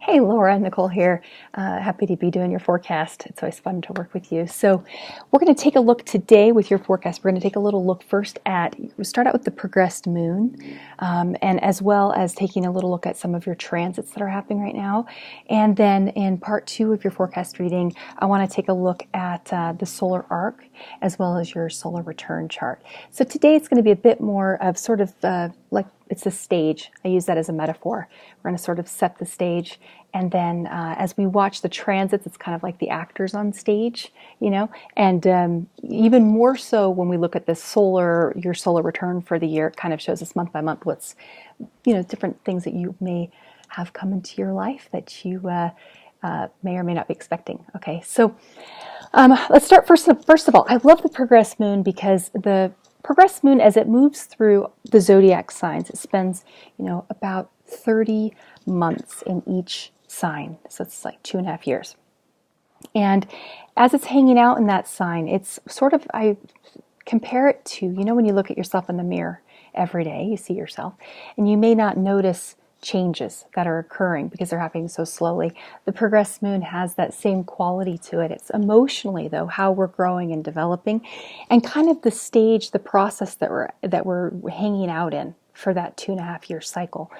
Hey Laura, Nicole here. Happy to be doing your forecast. It's always fun to work with you. So we're going to take a look today with your forecast. We're going to take a little look first we'll start out with the progressed moon, and as well as taking a little look at some of your transits that are happening right now. And then in part two of your forecast reading, I want to take a look at the solar arc as well as your solar return chart. So today it's going to be a bit more of sort of like it's a stage. I use that as a metaphor. We're going to sort of set the stage, and then as we watch the transits, it's kind of like the actors on stage, and even more so when we look at your solar return for the year. It kind of shows us month by month what's, different things that you may have come into your life that you may or may not be expecting. Okay, so let's start first of all. I love the progressed moon because the progressed moon, as it moves through the zodiac signs, it spends, about 30 months in each sign. So it's like 2.5 years. And as it's hanging out in that sign, it's sort of, I compare it to, when you look at yourself in the mirror every day, you see yourself, and you may not notice changes that are occurring because they're happening so slowly. The progressed moon has that same quality to it. It's emotionally, though, how we're growing and developing, and kind of the stage, the process that we're hanging out in for that 2.5 year cycle.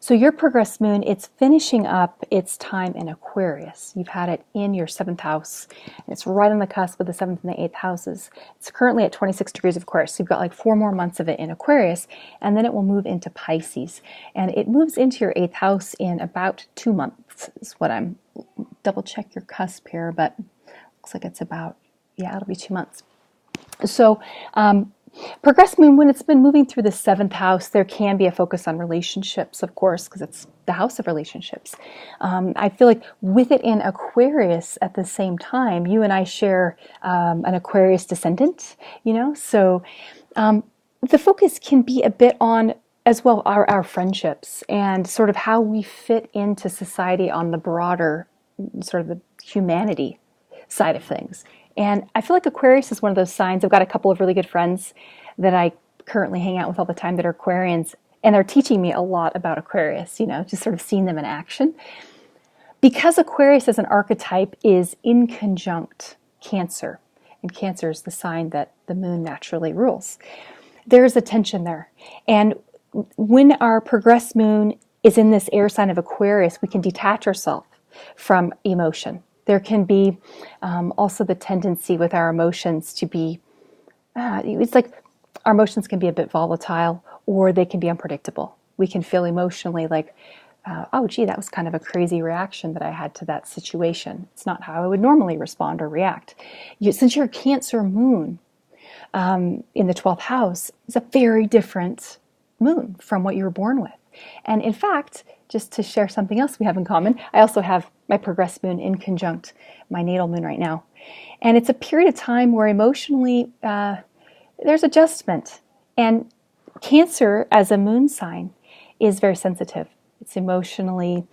So your progressed moon, it's finishing up its time in Aquarius. You've had it in your 7th house. And it's right on the cusp of the 7th and the 8th houses. It's currently at 26 degrees of Aquarius. So you've got like 4 more months of it in Aquarius, and then it will move into Pisces. And it moves into your 8th house in about 2 months is what I'm, double check your cusp here, but looks like it's about, it'll be 2 months. So, progressed moon, when it's been moving through the 7th house, there can be a focus on relationships, of course, because it's the house of relationships. I feel like with it in Aquarius at the same time, you and I share an Aquarius descendant, so the focus can be a bit on as well our friendships and sort of how we fit into society on the broader sort of the humanity side of things. And I feel like Aquarius is one of those signs. I've got a couple of really good friends that I currently hang out with all the time that are Aquarians, and they're teaching me a lot about Aquarius, just sort of seeing them in action. Because Aquarius as an archetype is in conjunct Cancer, and Cancer is the sign that the moon naturally rules, there's a tension there. And when our progressed moon is in this air sign of Aquarius, we can detach ourselves from emotion. There can be also the tendency with our emotions to be, it's like our emotions can be a bit volatile, or they can be unpredictable. We can feel emotionally like, that was kind of a crazy reaction that I had to that situation. It's not how I would normally respond or react. Since you're a Cancer moon in the 12th house, it's a very different moon from what you were born with. And in fact, just to share something else we have in common, I also have my progressed moon in conjunct my natal moon right now. And it's a period of time where emotionally there's adjustment. And Cancer as a moon sign is very sensitive. It's emotionally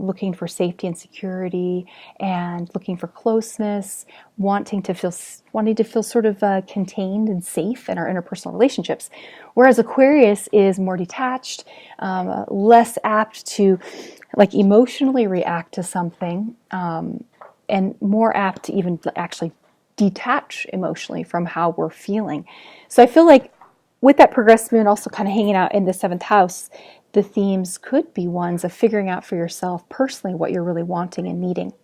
looking for safety and security, and looking for closeness, wanting to feel sort of contained and safe in our interpersonal relationships. Whereas Aquarius is more detached, less apt to like emotionally react to something, and more apt to even actually detach emotionally from how we're feeling. So I feel like with that progressed moon also kind of hanging out in the 7th house, the themes could be ones of figuring out for yourself personally what you're really wanting and needing,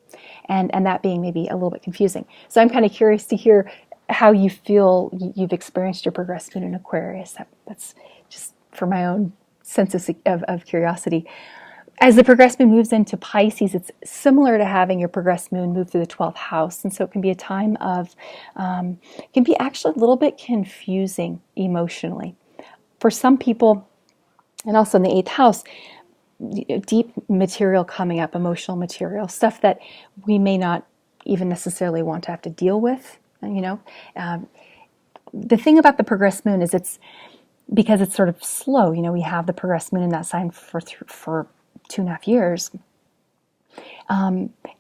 and that being maybe a little bit confusing. So I'm kind of curious to hear how you feel you've experienced your progressed moon in Aquarius. That's just for my own sense of curiosity. As the progressed moon moves into Pisces, it's similar to having your progressed moon move through the 12th house. And so it can be a time of, can be actually a little bit confusing emotionally. For some people, and also in the 8th house, deep material coming up, emotional material, stuff that we may not even necessarily want to have to deal with, The thing about the progressed moon is because it's sort of slow, we have the progressed moon in that sign for 2.5 years.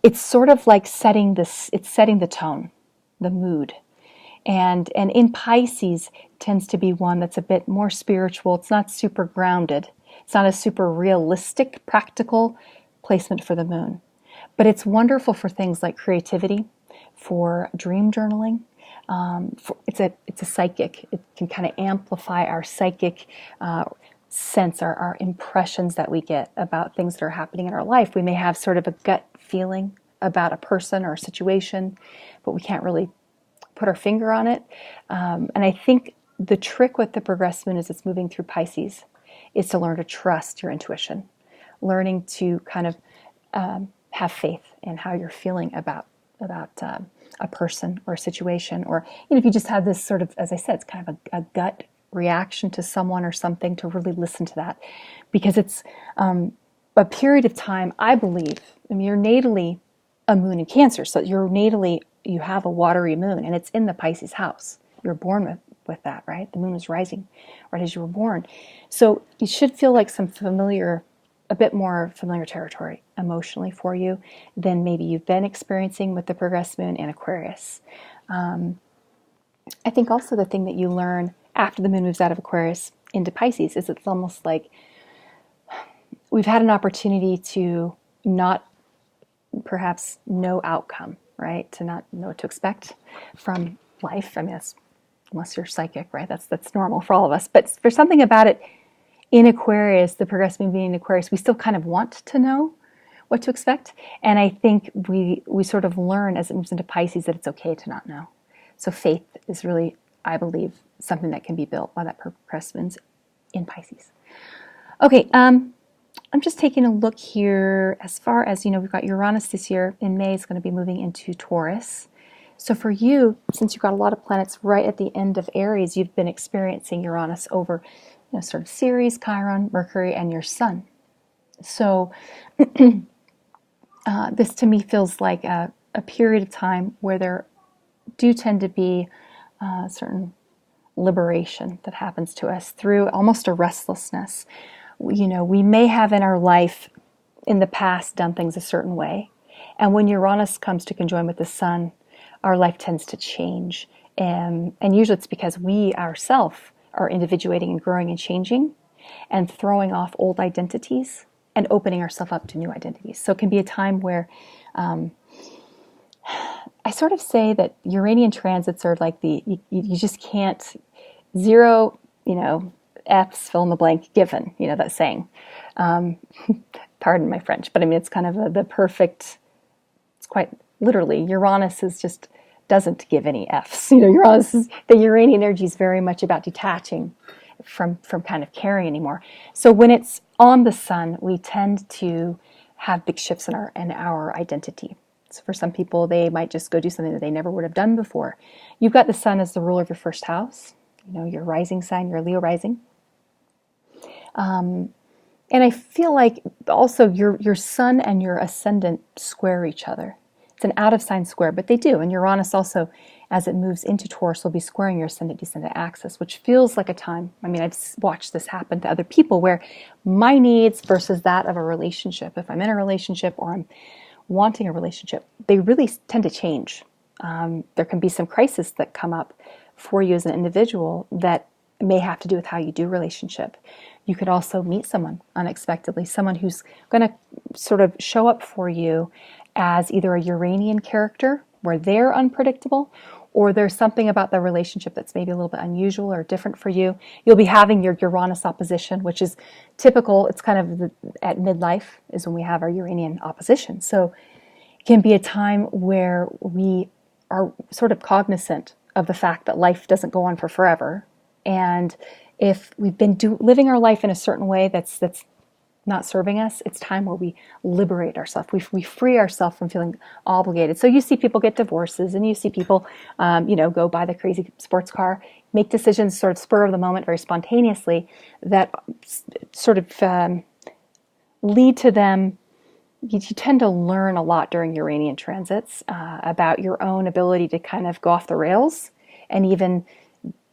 It's sort of like setting the tone, the mood. And in Pisces tends to be one that's a bit more spiritual. It's not super grounded. It's not a super realistic, practical placement for the moon. But it's wonderful for things like creativity, for dream journaling. It's a psychic. It can kind of amplify our psychic sense, our impressions that we get about things that are happening in our life. We may have sort of a gut feeling about a person or a situation, but we can't really put our finger on it. And I think the trick with the progressed moon as it's moving through Pisces is to learn to trust your intuition, learning to kind of have faith in how you're feeling about a person or a situation, or if you just have this sort of, as I said, it's kind of a gut reaction to someone or something, to really listen to that, because it's a period of time, I believe. I mean, you're natally a moon in Cancer, so you're natally, you have a watery moon, and it's in the Pisces house. You're born with that, right? The moon is rising right as you were born. So it should feel like a bit more familiar territory emotionally for you than maybe you've been experiencing with the progressed moon in Aquarius. I think also the thing that you learn after the moon moves out of Aquarius into Pisces is it's almost like we've had an opportunity to not perhaps know outcome, right? To not know what to expect from life. I mean, that's, unless you're psychic, right? That's normal for all of us. But for something about it in Aquarius, the progressed moon being in Aquarius, we still kind of want to know what to expect. And I think we sort of learn as it moves into Pisces that it's okay to not know. So faith is really, I believe, something that can be built by that progressed moon's in Pisces. Okay, I'm just taking a look here as far as, we've got Uranus this year in May. It's going to be moving into Taurus. So for you, since you've got a lot of planets right at the end of Aries, you've been experiencing Uranus over sort of Ceres, Chiron, Mercury, and your Sun. So this to me feels like a period of time where there do tend to be certain liberation that happens to us through almost a restlessness. We may have in our life in the past done things a certain way, and when Uranus comes to conjoin with the Sun, our life tends to change, and usually it's because we ourselves are individuating and growing and changing and throwing off old identities and opening ourselves up to new identities. So it can be a time where I sort of say that Uranian transits are like you just can't, zero, F's, fill in the blank, given, that saying. Pardon my French, but I mean, it's kind of the perfect, it's quite literally, Uranus just doesn't give any F's. The Uranian energy is very much about detaching from kind of caring anymore. So when it's on the Sun, we tend to have big shifts in our identity. So for some people, they might just go do something that they never would have done before. You've got the Sun as the ruler of your first house, your rising sign, your Leo rising. And I feel like also your Sun and your ascendant square each other. It's an out-of-sign square, but they do. And Uranus also, as it moves into Taurus, will be squaring your ascendant-descendant axis, which feels like a time, I've watched this happen to other people, where my needs versus that of a relationship, if I'm in a relationship or I'm wanting a relationship, they really tend to change. There can be some crises that come up for you as an individual that may have to do with how you do relationship. You could also meet someone unexpectedly, someone who's going to sort of show up for you as either a Uranian character where they're unpredictable, or there's something about the relationship that's maybe a little bit unusual or different for you. You'll be having your Uranus opposition, which is typical. It's kind of at midlife is when we have our Uranian opposition. So it can be a time where we are sort of cognizant of the fact that life doesn't go on for forever. And if we've been living our life in a certain way that's not serving us, it's time where we liberate ourselves. We free ourselves from feeling obligated. So you see people get divorces, and you see people, go buy the crazy sports car, make decisions sort of spur of the moment, very spontaneously, that sort of lead to them. You tend to learn a lot during Uranian transits about your own ability to kind of go off the rails, and even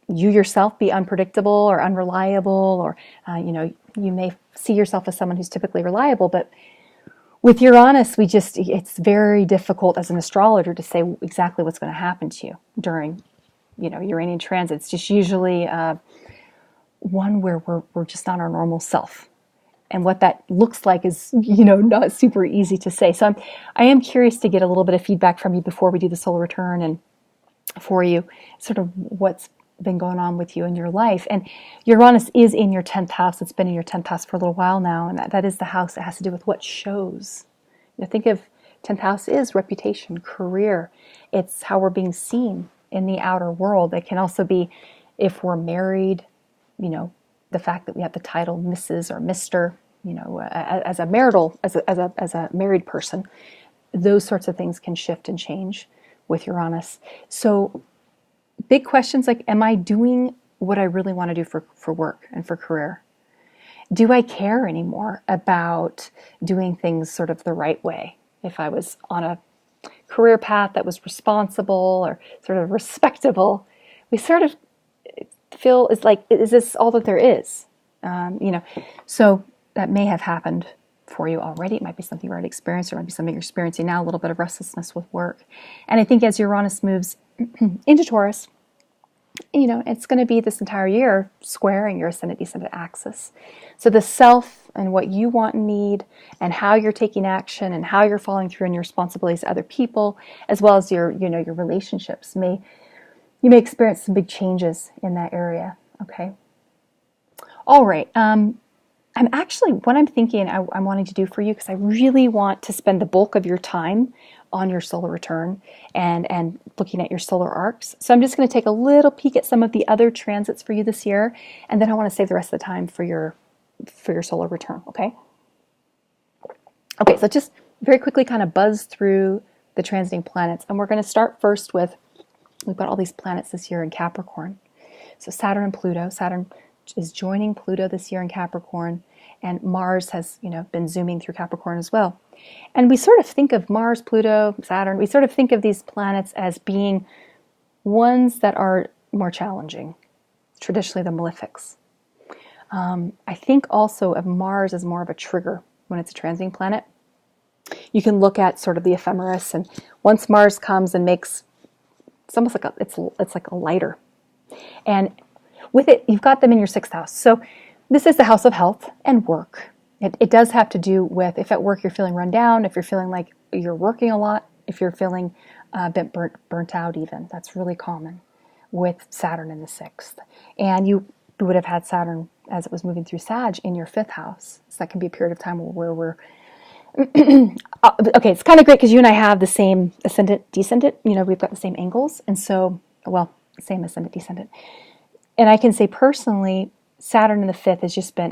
you yourself be unpredictable or unreliable, or you may see yourself as someone who's typically reliable, but with Uranus, it's very difficult as an astrologer to say exactly what's going to happen to you during, Uranian transits. Just usually one where we're just not our normal self. And what that looks like is, not super easy to say. So I am curious to get a little bit of feedback from you before we do the solar return, and for you, sort of what's been going on with you in your life. And Uranus is in your 10th house. It's been in your 10th house for a little while now, and that is the house that has to do with what shows. Think of 10th house is reputation, career. It's how we're being seen in the outer world. It can also be if we're married, the fact that we have the title Mrs. or Mr., as a married person. Those sorts of things can shift and change with Uranus. So big questions like, am I doing what I really want to do for work and for career? Do I care anymore about doing things sort of the right way? If I was on a career path that was responsible or sort of respectable, we sort of feel it's like, is this all that there is? So that may have happened for you already. It might be something you've already experienced, or it might be something you're experiencing now, a little bit of restlessness with work. And I think as Uranus moves into Taurus, it's going to be this entire year squaring your ascendant-descendant axis. So the self and what you want and need, and how you're taking action, and how you're following through on your responsibilities to other people, as well as your relationships, you may experience some big changes in that area. Okay. All right. What I'm thinking I'm wanting to do for you, because I really want to spend the bulk of your time on your solar return and looking at your solar arcs. So I'm just going to take a little peek at some of the other transits for you this year, and then I want to save the rest of the time for your solar return, okay? Okay, so just very quickly kind of buzz through the transiting planets, and we're going to start first with, we've got all these planets this year in Capricorn. So Saturn and Pluto. Saturn is joining Pluto this year in Capricorn, and Mars has, been zooming through Capricorn as well. And we sort of think of Mars, Pluto, Saturn, we sort of think of these planets as being ones that are more challenging, traditionally the malefics. I think also of Mars as more of a trigger when it's a transiting planet. You can look at sort of the ephemeris, and once Mars comes and makes, it's almost like it's like a lighter. And with it, you've got them in your 6th house. So this is the house of health and work. It does have to do with if at work you're feeling run down, if you're feeling like you're working a lot, if you're feeling a bit burnt out even. That's really common with Saturn in the 6th. And you would have had Saturn as it was moving through Sag in your 5th house. So that can be a period of time where we're... okay, it's kind of great because you and I have the same ascendant, descendant. We've got the same angles. And so, same ascendant, descendant. And I can say personally, Saturn in the 5th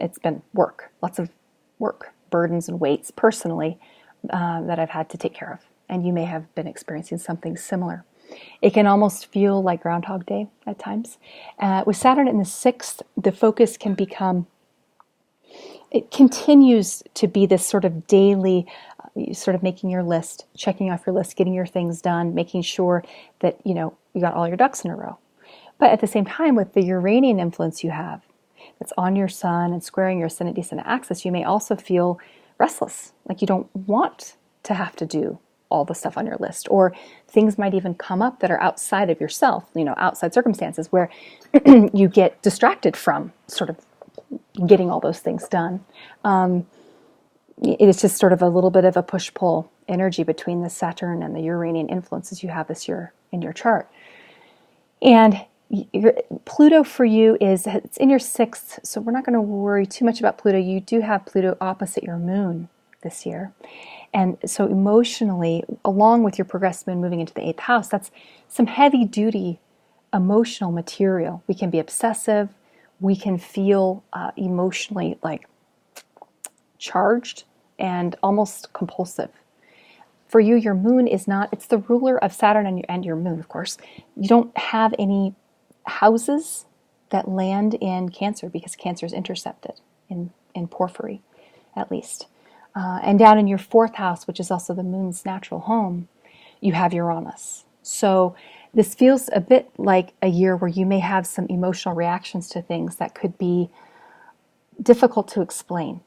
it's been work, lots of work, burdens and weights personally that I've had to take care of. And you may have been experiencing something similar. It can almost feel like Groundhog Day at times. With Saturn in the 6th, the focus can become, it continues to be this sort of daily, sort of making your list, checking off your list, getting your things done, making sure that, you got all your ducks in a row. But at the same time, with the Uranian influence you have, that's on your sun and squaring your ascendant-descendant axis, you may also feel restless, like you don't want to have to do all the stuff on your list, or things might even come up that are outside of yourself, outside circumstances where you get distracted from sort of getting all those things done. It's just sort of a little bit of a push-pull energy between the Saturn and the Uranian influences you have this year in your chart. And Pluto for you it's in your 6th, so we're not going to worry too much about Pluto. You do have Pluto opposite your moon this year. And so emotionally, along with your progressed moon moving into the 8th house, that's some heavy-duty emotional material. We can be obsessive. We can feel emotionally like charged and almost compulsive. For you, your moon is not, it's the ruler of Saturn and your moon, of course. You don't have any houses that land in Cancer because Cancer is intercepted in Porphyry, at least. And down in your 4th house, which is also the moon's natural home, you have Uranus. So this feels a bit like a year where you may have some emotional reactions to things that could be difficult to explain,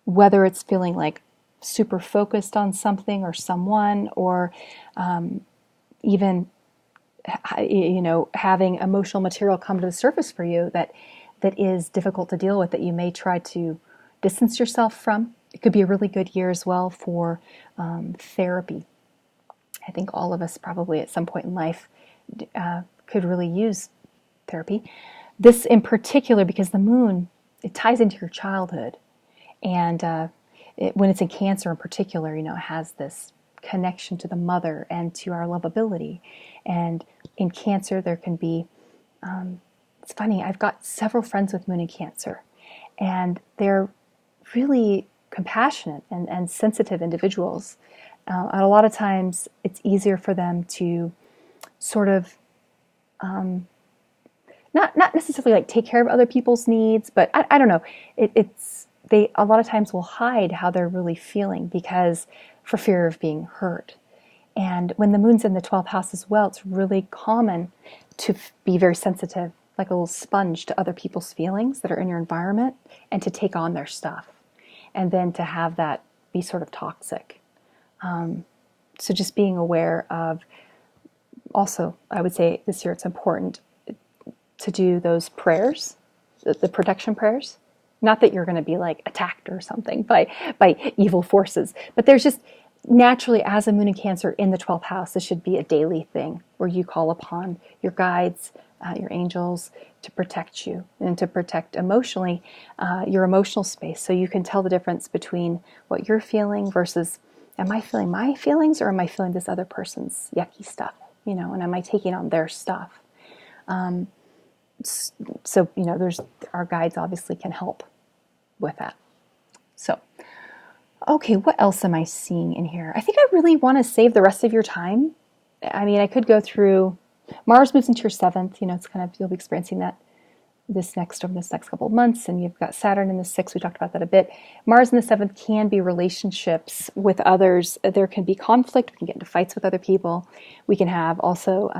whether it's feeling like super focused on something or someone, or even having emotional material come to the surface for you that that is difficult to deal with that you may try to distance yourself from. It could be a really good year as well for therapy. I think all of us probably at some point in life could really use therapy. This in particular, because the moon, it ties into your childhood. And when it's in Cancer in particular, it has this connection to the mother and to our lovability. And in Cancer, there can be, it's funny, I've got several friends with moon in Cancer, and they're really compassionate and sensitive individuals. And a lot of times it's easier for them to sort of not necessarily like take care of other people's needs, but I don't know. They a lot of times will hide how they're really feeling because for fear of being hurt. And when the moon's in the 12th house as well, it's really common to be very sensitive, like a little sponge to other people's feelings that are in your environment, and to take on their stuff, and then to have that be sort of toxic. So just being aware of, also, I would say this year it's important to do those prayers, the protection prayers. Not that you're going to be like attacked or something by evil forces, but there's just naturally, as a moon in Cancer in the 12th house, this should be a daily thing where you call upon your guides, your angels, to protect you and to protect emotionally your emotional space, so you can tell the difference between what you're feeling versus, am I feeling my feelings or am I feeling this other person's yucky stuff, and am I taking on their stuff? So, there's our guides obviously can help with that. So, okay, what else am I seeing in here? I think I really want to save the rest of your time. I mean, I could go through, Mars moves into your 7th, it's kind of, you'll be experiencing that over this next couple of months, and you've got Saturn in the 6th, we talked about that a bit. Mars in the 7th can be relationships with others. There can be conflict, we can get into fights with other people. We can have also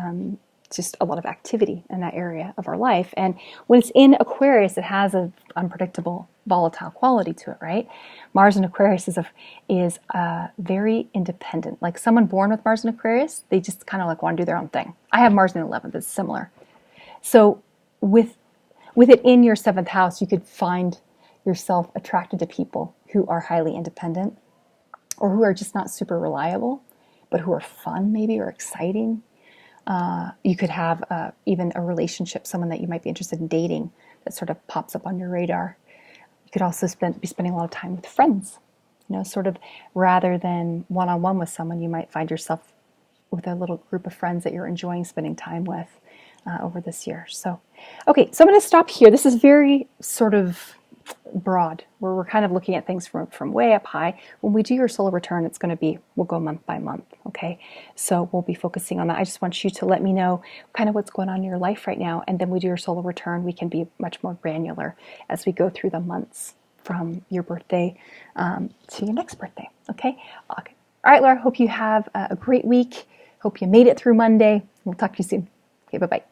just a lot of activity in that area of our life. And when it's in Aquarius, it has an unpredictable, volatile quality to it, right? Mars in Aquarius is very independent. Like someone born with Mars in Aquarius, they just kind of like want to do their own thing. I have Mars in the 11th, it's similar. So with it in your 7th house, you could find yourself attracted to people who are highly independent, or who are just not super reliable, but who are fun maybe, or exciting. You could have even a relationship, someone that you might be interested in dating, that sort of pops up on your radar. You could also be spending a lot of time with friends, sort of rather than one-on-one with someone. You might find yourself with a little group of friends that you're enjoying spending time with over this year. So, okay, so I'm going to stop here. This is very sort of broad, where we're kind of looking at things from way up high. When we do your solar return, it's going to be, we'll go month by month, okay? So we'll be focusing on that. I just want you to let me know kind of what's going on in your life right now, and then we do your solar return. We can be much more granular as we go through the months from your birthday to your next birthday, okay? All right, Laura, hope you have a great week. Hope you made it through Monday. We'll talk to you soon. Okay, bye-bye.